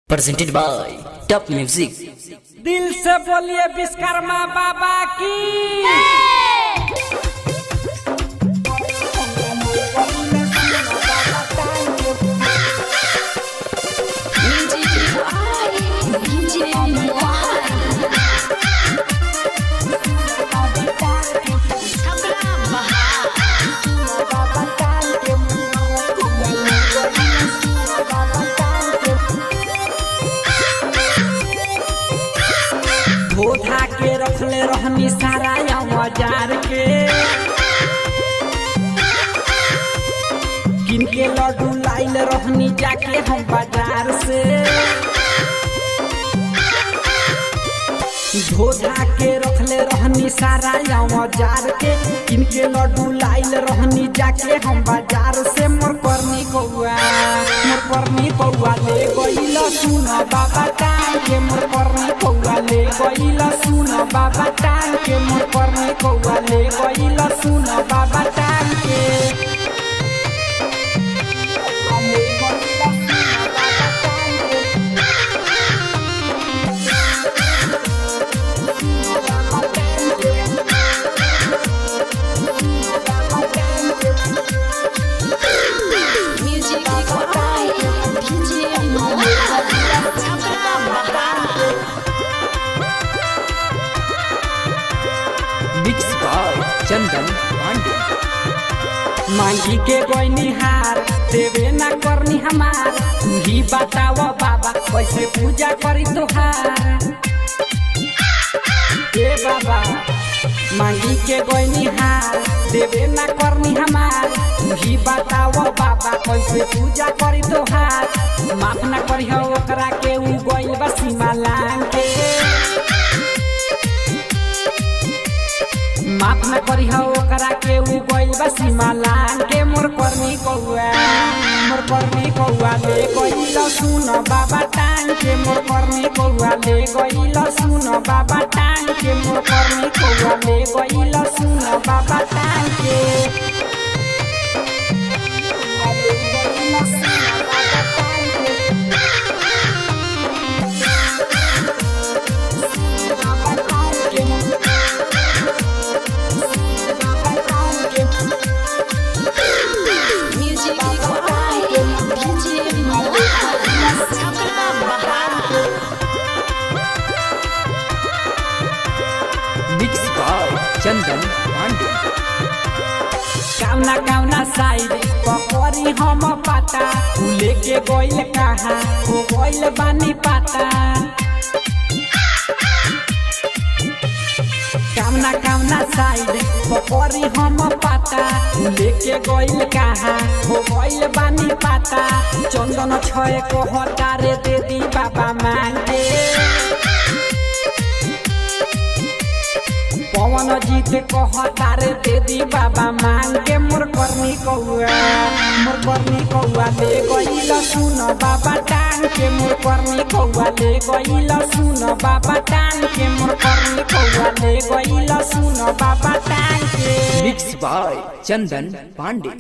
presented by Top Music। दिल से बोलिए विश्वकर्मा बाबा की। धोधा के रखले रहनी सारा औजार के, किनके लड्डू लाइल रहनी जाके हम बाजार से। धोधा के रखले रहनी सारा औजार के, किनके लड्डू लाइल रहनी जाके हम बाजार से। मोर करनी कौआ ले गइल सुन बाबा टांग के। मोर करनी कौआ ले गइल सुन बाबा टांग के। मोर करनी कौआ ले गइल सुन बाबा टांग के। Mixed by चंदन पांडे। मांगी के गोइनी हार देवे ना करनी हमार, तू ही बताव बाबा कैसे पूजा करी तोहार। ए बाबा मांगी के गोइनी हार देवे ना करनी हमार, तू ही बताव बाबा कैसे पूजा करी तोहार। माफ ना करी हो ओकरा के उ गइल बा सीमा लांग के। माफ न करी हो ओकरा के उ गइल बा सीमा लांग के। मोर करनी कौआ ले गइल सुन बाबा टांग के। मोर करनी कौआ ले गइल सुन बाबा टांग के। मोर करनी कौआ ले गइल सुन बाबा टांग के। Mixed by चंदन पांडे। कावना साइड पकड़ी हम पाता, तू लेके गइल कहाँ हो गइल बानी पाता। कावना साइड पकड़ी हम पाता, तू लेके गइल कहाँ हो गइल बानी पाता। चंदन छय को हटारे दे दी बाबा मांगे। पवन जीत कहतारे दे दी बाबा मांग के। मोर करनी कौआ ले गइल सुन बाबा टांग के। मोर करनी कौआ ले गइल सुन बाबा टांग के। मोर करनी कौआ ले गइल सुन बाबा टांग के। Mixed by Chandan Pandey.